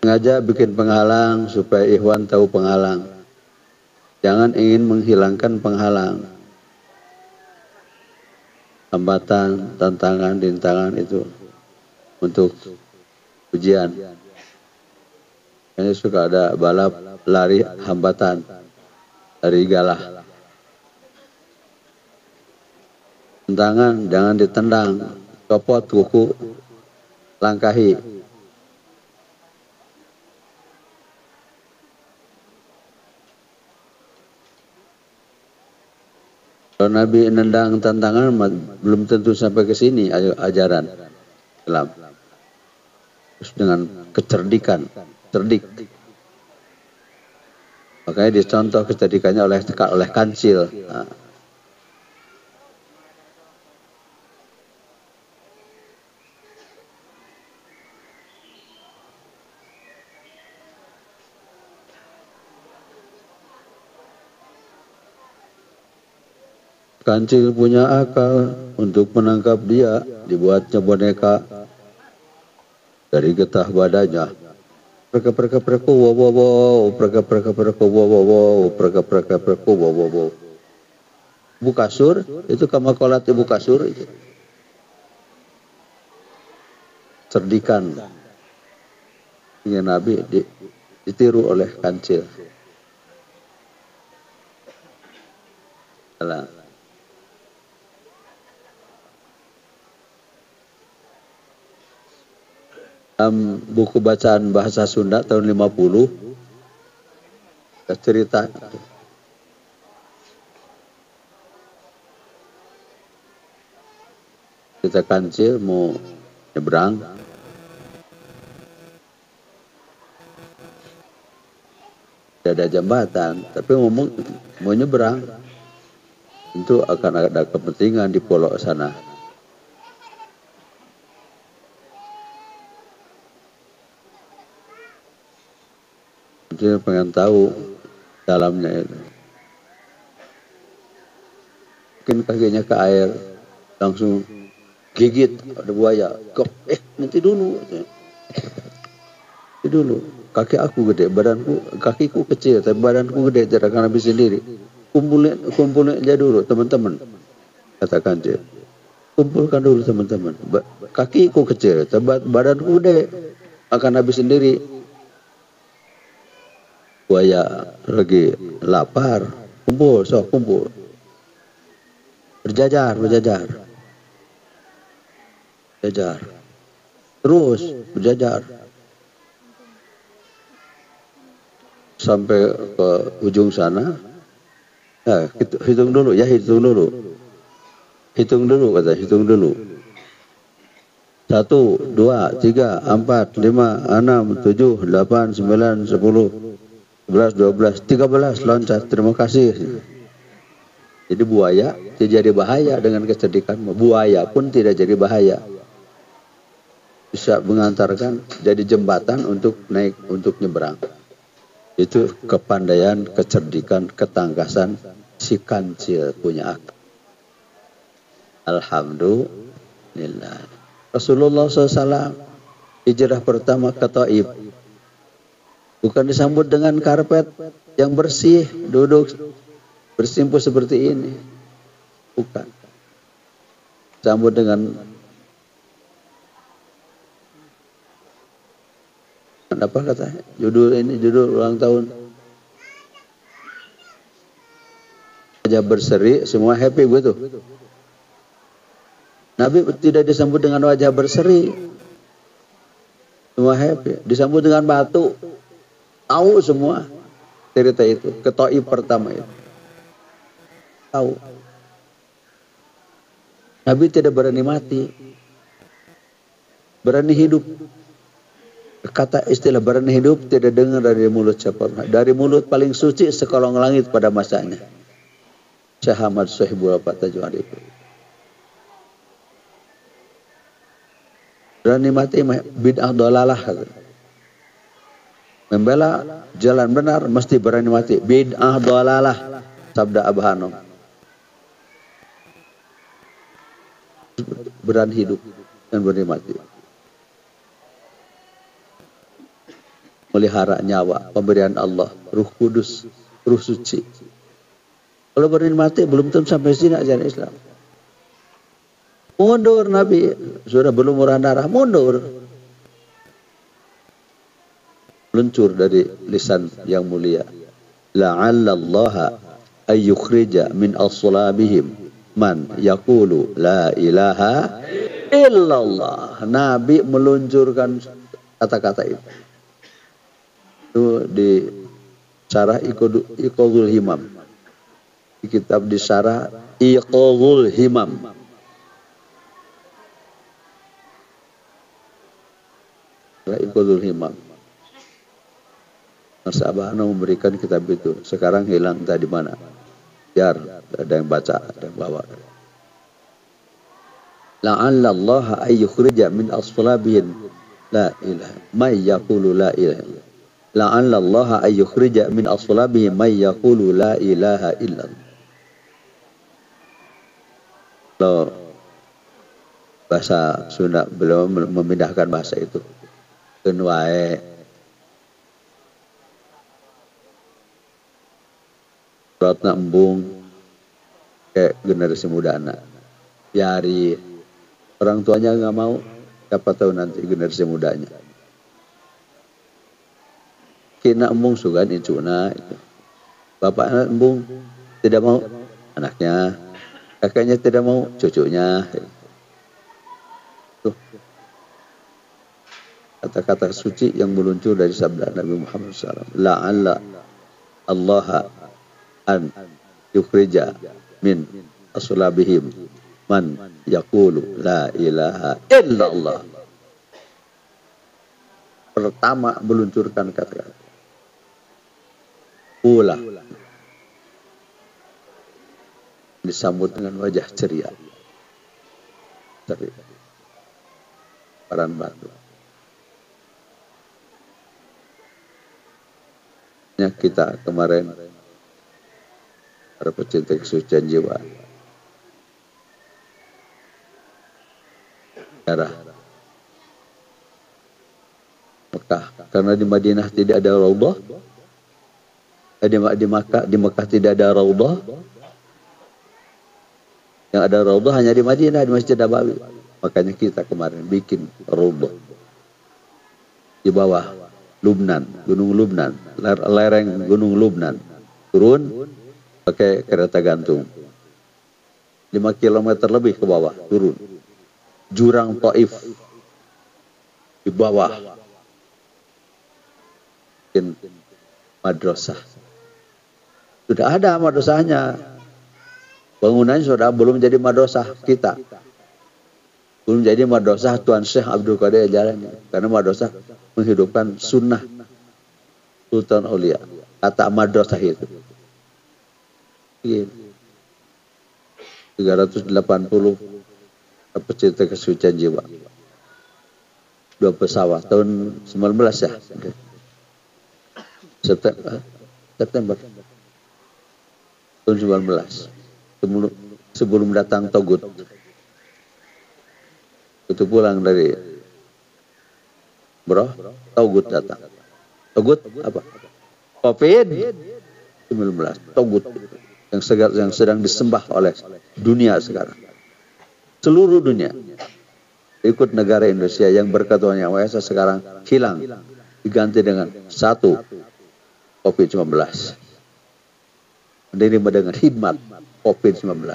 Sengaja bikin penghalang supaya ikhwan tahu penghalang. Jangan ingin menghilangkan penghalang. Hambatan, tantangan, rintangan itu untuk ujian. Ini suka ada balap lari hambatan, lari galah. Tantangan jangan ditendang, copot kuku, langkahi. Kalau Nabi nendang tantangan belum tentu sampai ke sini ajaran Islam. Terus dengan kecerdikan, cerdik. Makanya dicontoh kecerdikannya oleh kancil. Nah. Kancil punya akal untuk menangkap dia, dibuatnya boneka dari getah badannya. Preka-preka-preku wow, preka-preka-preku wow, preka-preka-preku wow. Ibu kasur, itu kamakolat ibu kasur itu. Cerdikan. Ini Nabi ditiru oleh kancil. Alah. Buku bacaan bahasa Sunda tahun 50 cerita kancil mau nyebrang, tidak ada jembatan tapi mau nyebrang, tentu akan ada kepentingan di pulau sana. Dia pengen tahu dalamnya itu. Mungkin kakinya ke air, langsung gigit ada buaya. Nanti dulu. Kaki aku gede, kakiku kecil, tapi badanku gede, tidak akan habis sendiri. Kumpulin aja dulu teman-teman, katakan dia. Kumpulkan dulu teman-teman. Kakiku kecil, tapi badanku gede, akan habis sendiri. Buaya lagi lapar, kumpul. Berjajar. Terus berjajar. Sampai ke ujung sana. Nah, hitung dulu. Hitung dulu. 1, 2, 3, 4, 5, 6, 7, 8, 9, 10, 11, 12, 13 loncat. Terima kasih. Jadi buaya tidak jadi bahaya dengan kecerdikan. Buaya pun tidak jadi bahaya. Bisa mengantarkan jadi jembatan untuk naik, untuk nyebrang. Itu kepandaian, kecerdikan, ketangkasan si kancil punya akal. Alhamdulillah. Rasulullah SAW hijrah pertama ke Taif. Bukan disambut dengan karpet yang bersih, duduk bersimpuh seperti ini. Bukan. Sambut dengan apa katanya? Judul ulang tahun. Wajah berseri, semua happy begitu. Nabi tidak disambut dengan wajah berseri. Semua happy. Disambut dengan batu. Tahu semua cerita itu. Ke Taif pertama itu. Tahu. Nabi tidak berani mati. Berani hidup. Kata istilah berani hidup tidak dengar dari mulut siapa. Dari mulut paling suci sekolong langit pada masanya. Syekh Ahmad Sohibul Fatah itu. Berani mati bid'ah dolalah. Membela jalan benar mesti berani mati. Bid'ah dolalah. Sabda Abah Hanom. Berani hidup dan berani mati. melihara nyawa, pemberian Allah, Ruh Kudus, Ruh Suci. Kalau berin mati belum tentu sampai sini ajaran Islam. Mundur Nabi, sudah berlumuran darah, mundur. Meluncur dari lisan yang mulia. La'allallaha ayyukhrija min as-sulabihim man yaqulu la ilaha illallah. Nabi meluncurkan kata-kata itu. Itu di syarah Iqadul Himam. Di kitab di syarah Iqadul Himam. Iqadul Himam. Mas Abahana memberikan kitab itu. Sekarang hilang entah di mana. Biar ada yang baca, ada yang bawa. La'allallaha ayyukhrija min as-sulabihim la ilaha may yaqulu la ilaha. La'allallaha ayyukhrija min as-sulabihim may yaqulu la ilaha illallah. Kalau bahasa Sunda belum memindahkan bahasa itu. Kenwae Ratna embung kayak generasi muda anak. Biari orang tuanya nggak mau, siapa tahu nanti generasi mudanya. Kina embung sugan incuna itu. Bapaknya embung tidak mau anaknya, kakaknya tidak mau cucunya. Tuh. Kata-kata suci yang meluncur dari sabda Nabi Muhammad SAW. La'alla Allah an yukhrija min asulabihim man yaqulu la ilaha illallah. Pertama meluncurkan kata-kata pula disambut dengan wajah ceria dari paran batu. Kita kemarin para pecinta kesucian jiwa daerah Mekah, karena di Madinah tidak ada raudhah, di Mekah tidak ada raudhah, yang ada raudhah hanya di Madinah, di Masjid Nabawi. Makanya kita kemarin bikin raudhah di bawah Lubnan, Gunung Lubnan, lereng Gunung Lubnan, turun pakai kereta gantung 5 km lebih ke bawah, turun jurang Taif di bawah madrasah. Sudah ada madrasahnya, bangunannya sudah belum jadi madrasah kita, belum jadi madrasah Tuan Syekh Abdul Qadir Jalani, karena madrasah menghidupkan sunnah Sultan Aulia. Kata madrasah itu 380 pecinta kesucian jiwa, 2 pesawat tahun 19 ya, September tahun 19, sebelum datang Togut. Itu pulang dari Togut datang. Togut apa? COVID-19. Togut yang sedang disembah oleh dunia sekarang. Seluruh dunia ikut negara Indonesia yang berketuhanan Yang Maha Esa sekarang hilang, diganti dengan satu COVID-19. Menerima dengan hikmat COVID-19.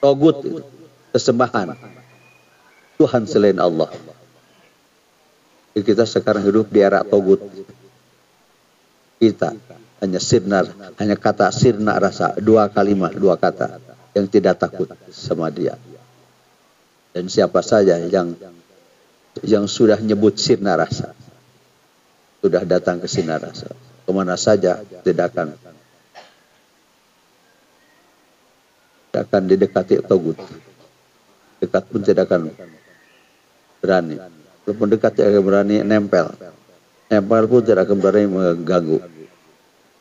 Togut itu kesembahan Tuhan selain Allah. Kita sekarang hidup di era Togut. Kita hanya kata sirna rasa, 2 kalimat, 2 kata yang tidak takut sama dia. Dan siapa saja yang sudah nyebut sirna rasa, sudah datang ke sirna rasa, kemana saja tidak akan didekati Togut. Dekat pun tidak akan berani. Walaupun dekat tidak akan berani nempel. Nempel pun tidak akan berani mengganggu.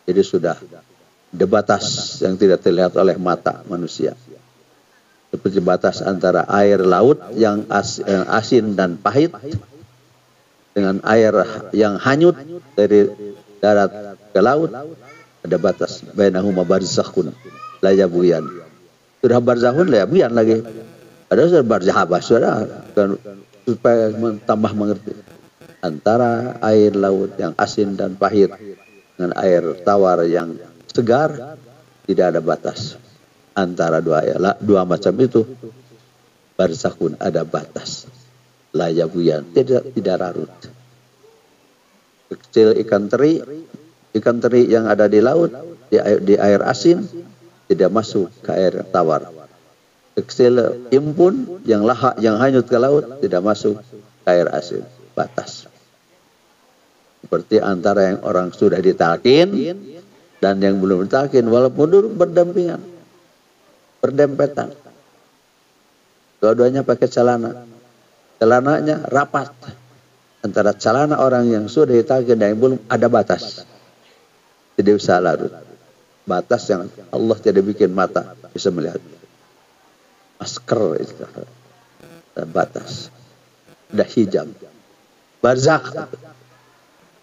Jadi sudah ada batas yang tidak terlihat oleh mata manusia. Seperti batas antara air laut yang asin dan pahit dengan air yang hanyut dari darat ke laut, ada batas. Bainahuma barzakhun la yabghiyan. Sudah barzakhun la yabghiyan lagi. Ada sudah barzakh, sudah kan, supaya tambah mengerti. Antara air laut yang asin dan pahit dengan air tawar yang segar tidak ada batas. Antara dua macam itu barzakhun, ada batas. La yabghiyan, tidak larut. Kecil ikan teri yang ada di laut, di air asin, tidak masuk ke air tawar. Kecil impun yang lahak, yang hanyut ke laut, tidak masuk ke air asin. Batas. Seperti antara yang orang sudah ditalkin dan yang belum ditalkin, walaupun duduk berdampingan, berdempetan. Dua-duanya pakai celana. Celananya rapat. Antara celana orang yang sudah ditalkin dan yang belum, ada batas. Tidak bisa larut. Batas yang Allah tidak bikin mata bisa melihat. Masker itu. Ada batas. Ada hijab. Barzakh.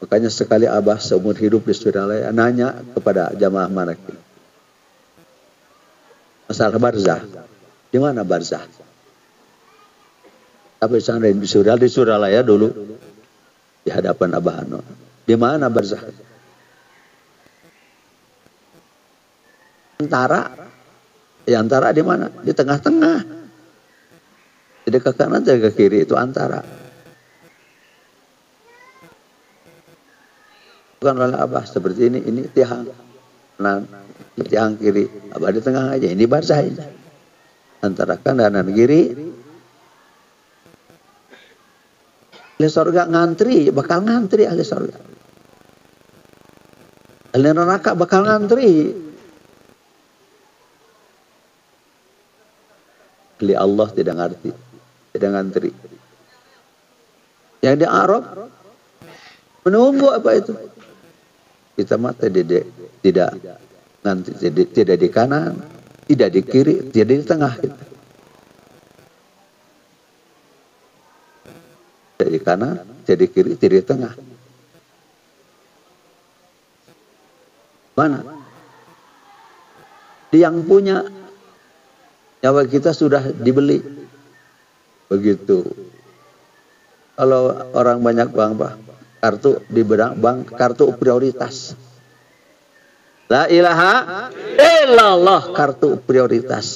Makanya sekali Abah seumur hidup di Suralaya nanya kepada jamaah manakib. Masalah barzakh. Di mana barzakh? Tapi sana di Suralaya dulu di hadapan Abah Ano. Di mana barzakh? Antara di mana? Di tengah-tengah. Jadi ke kanan, jadi ke kiri, itu antara. Bukan oleh Abah seperti ini tiang kanan, tiang kiri. Abah di tengah aja. Ini barzakh ini. Antara kanan dan kiri. Ahli surga ngantri, bakal ngantri ahli surga. Ahli neraka bakal ngantri. Ahli Allah tidak ngerti, tidak ngantri. Yang di Arab menunggu apa itu? Kita mata tidak nanti, tidak di kanan, tidak di kiri, tidak di tengah kita. Tidak di kanan, tidak di kiri, tidak di tengah. Mana? Yang punya nyawa kita sudah dibeli. Begitu. Kalau orang banyak bank, kartu di bank, kartu prioritas. La ilaha illallah, kartu prioritas.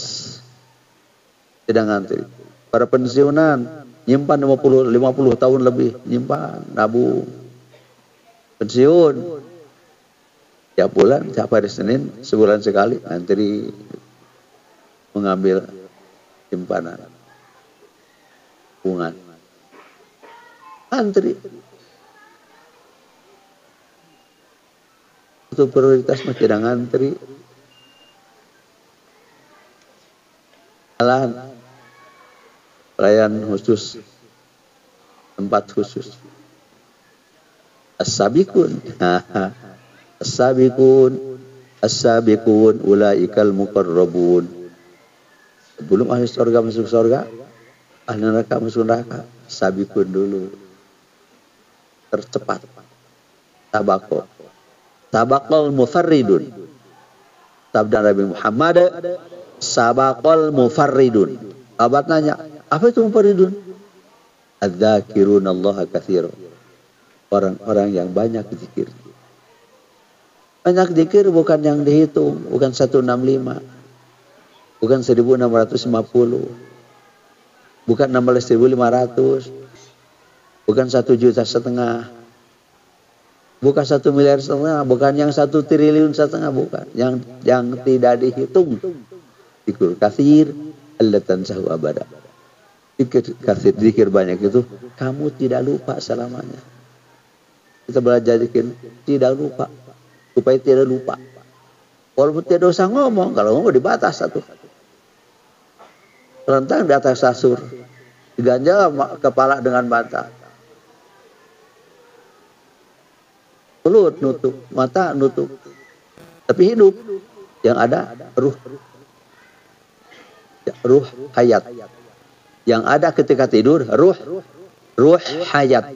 Tidak ngantri. Para pensiunan nyimpan 50 tahun lebih, nyimpan, nabung, pensiun. Tiap bulan, tiap hari Senin, sebulan sekali, antri mengambil simpanan, bunga, antri. Itu prioritas mah tidak ngantri. Jalan pelayan khusus, tempat khusus. As-sabiqun, as-sabiqun, ulaikal muqarrabun. Sebelum ahli surga masuk surga, ahli neraka masuk neraka, sabiqun dulu. Tercepat. Sabaqal mufarridun. Sabda Nabi Muhammad, sabaqal mufarridun. Abad nanya, apa itu mufarridun? Adzakirun Allah katsiran. Orang-orang yang banyak zikir. Banyak zikir bukan yang dihitung, bukan 165, bukan 1650, bukan 16.500, bukan 1,5 juta, bukan 1,5 miliar, bukan yang 1,5 triliun, bukan yang tidak dihitung. Zikir katsir allatan sahu abada. Zikir banyak itu kamu tidak lupa selamanya. Kita belajar zikir tidak lupa, supaya tidak lupa. Walaupun tidak usah ngomong, kalau ngomong dibatas satu. Terentang di atas kasur, diganjal kepala dengan bata. Mulut nutup, mata nutup. Tapi hidup, yang ada ruh hayat. Yang ada ketika tidur ruh hayat.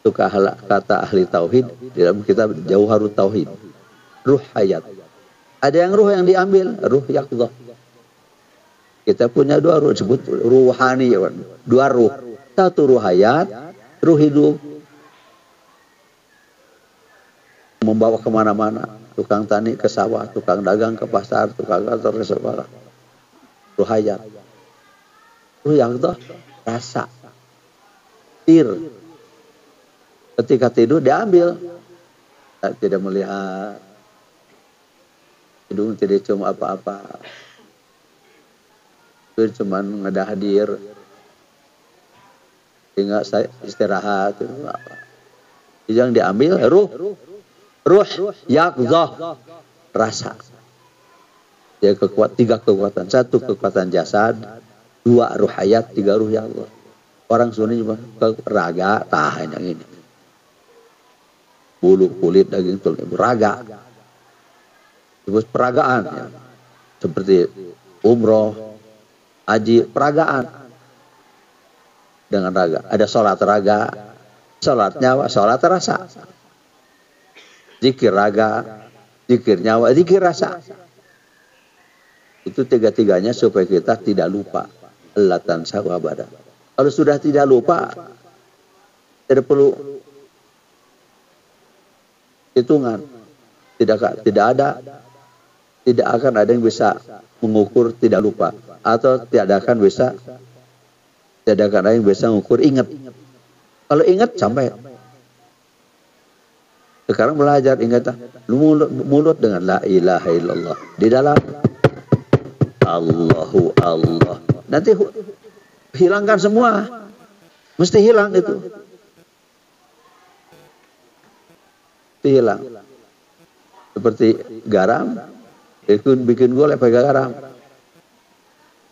Itu kata ahli tauhid dalam kitab Jauharut Tauhid. Ruh hayat. Ada yang ruh yang diambil, ruh yaqdzah. Kita punya dua ruh, disebut ruhani, dua ruh. Satu ruh hayat, ruh hidup. Membawa kemana-mana. Tukang tani ke sawah, tukang dagang ke pasar, tukang kantor ke sekolah. Ruh hayat. Ruh yaqdzah, rasa. Tir. Ketika tidur diambil. Tidak melihat. Hidung tidak cium apa-apa. Itu cuma ngedahadir. Hingga saya istirahat. Yang diambil ruh. Ruh yaqdzah. Rasa. Ya, tiga kekuatan. Satu kekuatan jasad. Dua ruh hayat. Tiga ruh yaqdzah. Orang Sunni cuma ke raga. Tahan yang ini. Bulu, kulit, daging, tulang, raga. Terus peragaan. Ya. Seperti umroh, haji, peragaan. Dengan raga. Ada sholat raga. Sholat nyawa, sholat rasa. Zikir raga, zikir nyawa, zikir rasa. Itu tiga-tiganya supaya kita tidak lupa. Allah tansa wa abada. Kalau sudah tidak lupa, tidak perlu hitungan. Tidak akan ada yang bisa mengukur tidak lupa, atau tidak akan ada yang bisa mengukur ingat. Kalau ingat sampai. Sekarang belajar ingat mulut dengan la ilaha illallah di dalam Allahu Allah. Nanti hilangkan semua, mesti hilang itu. Hilang. Seperti garam, bikin gula pakai garam.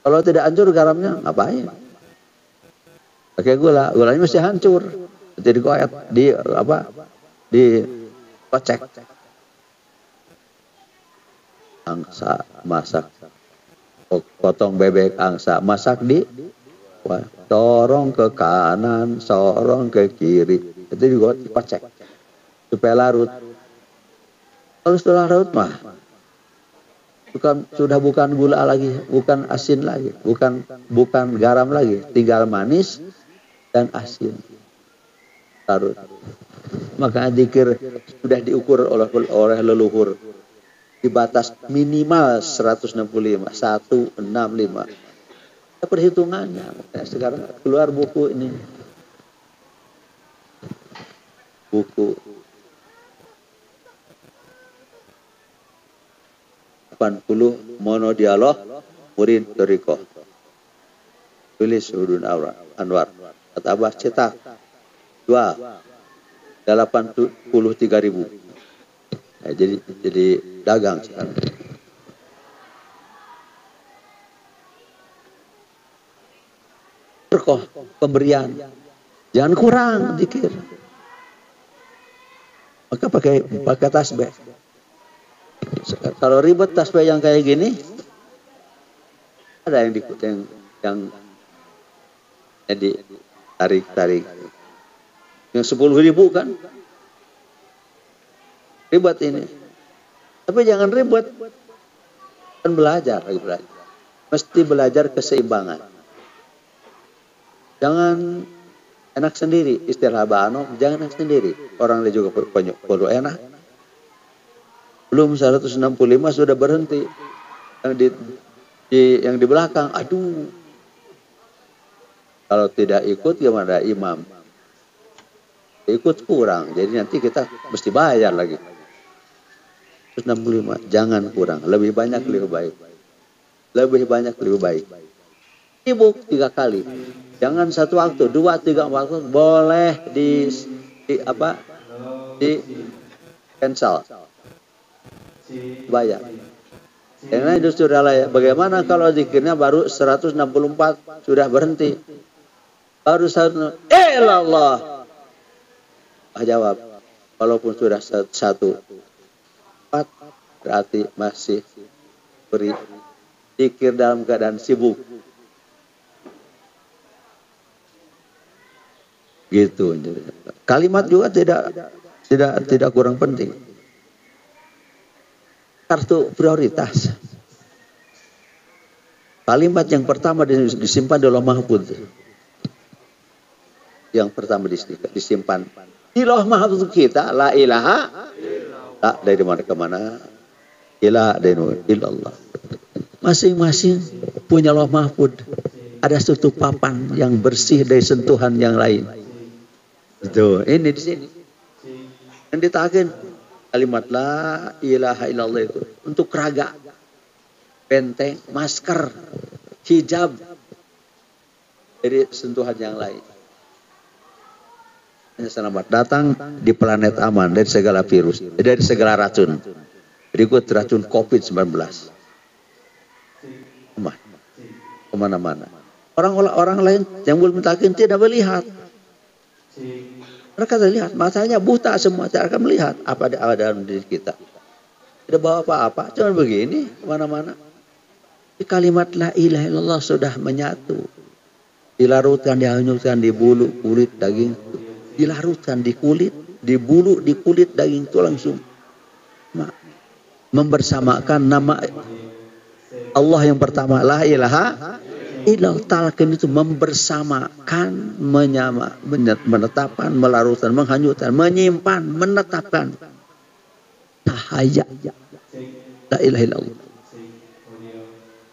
Kalau tidak hancur garamnya, ngapain? Pakai gulanya mesti hancur. Jadi goyat, kocek. Angsa masak, potong bebek angsa masak sorong ke kanan, sorong ke kiri. Itu dikocek supaya larut. Kalau setelah larut mah sudah bukan gula lagi, bukan asin lagi, bukan garam lagi, tinggal manis dan asin. Larut. Maka zikir sudah diukur oleh leluhur di batas minimal 165. Perhitungannya. Sekarang keluar buku ini. Buku 80 monodialog murid Toriko. Tulis Hudun Anwar. Atabah cetak 83.000. Nah, jadi dagang sekarang. Berkah pemberian. Jangan kurang zikir. Maka pakai tasbih. Kalau ribet tasbih yang kayak gini, ada yang tarik. Yang 10.000 kan ribet ini. Tapi jangan ribet. Kan belajar. Mesti belajar keseimbangan. Jangan enak sendiri. Istilah Bano, jangan enak sendiri. Orang lain juga perlu enak. Belum 165 sudah berhenti. Yang di belakang, aduh. Kalau tidak ikut gimana imam? Ikut kurang. Jadi nanti kita mesti bayar lagi. 165. Jangan kurang. Lebih banyak lebih baik. Lebih banyak lebih baik. Sibuk 3 kali. Jangan satu waktu, 2, 3 waktu boleh di cancel. Bayar. Karena itu sudah lah ya. Bagaimana kalau zikirnya baru 164 sudah berhenti? Baru Allah. Jawab. Walaupun sudah 104 berarti masih beri zikir dalam keadaan sibuk. Gitu. Kalimat juga tidak kurang penting. Kartu prioritas. Kalimat yang pertama disimpan di Lauh Mahfuz. Yang pertama disimpan di Lauh Mahfuz kita, la ilaha la dari mana ke mana, ilaha dari illallah. Masing-masing punya Lauh Mahfuz. Ada satu papan yang bersih dari sentuhan yang lain. Tuh, ini di sini. Yang ditagih kalimat la ilaha illallah itu untuk raga, benteng, masker, hijab dari sentuhan yang lain. Selamat datang di planet aman dari segala virus, dari segala racun. Berikut racun COVID-19. Kemana-mana. Orang lain yang belum mentakin tidak melihat. Mereka terlihat, matanya buta semua, tidak akan melihat apa ada dalam diri kita. Tidak bawa apa-apa, cuma begini, kemana-mana. Di kalimat la ilaha illallah sudah menyatu. Dilarutkan, dihanyutkan di bulu, kulit, daging. Dilarutkan di kulit, di bulu, di kulit, daging itu langsung. Membersamakan nama Allah yang pertama, la ilaha illallah. Talqin itu membersamakan, menetapkan, melarutkan, menghanyutkan, menyimpan, menetapkan. Tahaya la ilaha illallah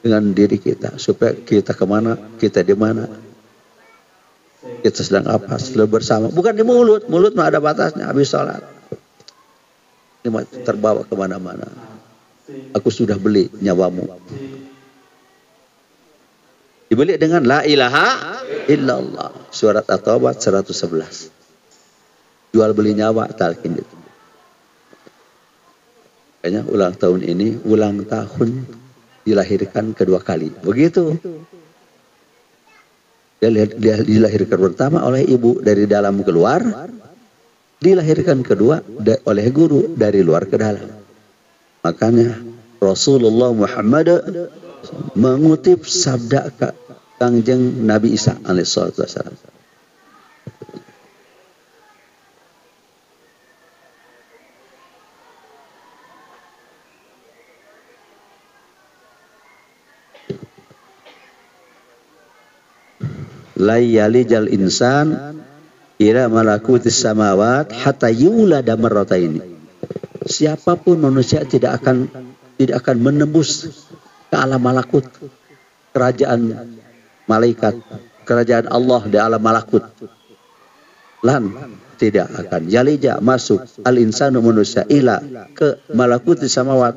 dengan diri kita, supaya kita kemana, kita di mana, kita sedang apa, selalu bersama. Bukan di mulut mah ada batasnya. Habis sholat ini terbawa kemana-mana. Aku sudah beli nyawamu. Dibeli dengan la ilaha illallah. Surat At-Taubah 111. Jual beli nyawa talqin itu. Kayaknya ulang tahun ini, ulang tahun dilahirkan kedua kali. Begitu. Dia dilahirkan pertama oleh ibu dari dalam keluar. Dilahirkan kedua oleh guru dari luar ke dalam. Makanya Rasulullah Muhammad mengutip sabda Kangjeng Nabi Isa alaihissalatu wassalam. La yalijal insan ila malakutis samawat hatta yulada marrataini. Siapapun manusia tidak akan menembus ke alam malakut, kerajaan malaikat, kerajaan Allah di alam malakut. Tidak akan. Yalija masuk al-insanu manusia ila ke malakut samawat,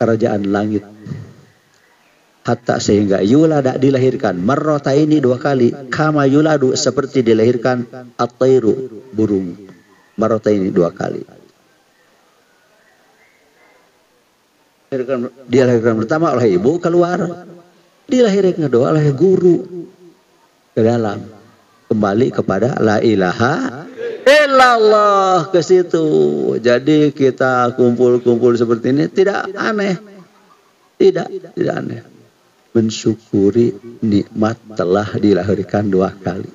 kerajaan langit. Hatta sehingga yulada dilahirkan marrataini dua kali, kama yuladu seperti dilahirkan at-tairu burung, marrataini dua kali. Dilahirkan pertama oleh ibu keluar, dilahirkan kedua oleh guru ke dalam, kembali kepada la ilaha illallah ke situ. Jadi kita kumpul-kumpul seperti ini tidak aneh, tidak aneh. Mensyukuri nikmat telah dilahirkan dua kali.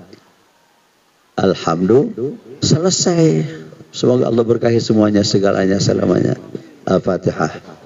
Alhamdulillah, selesai. Semoga Allah berkahi semuanya, segalanya, selamanya. Al-Fatihah.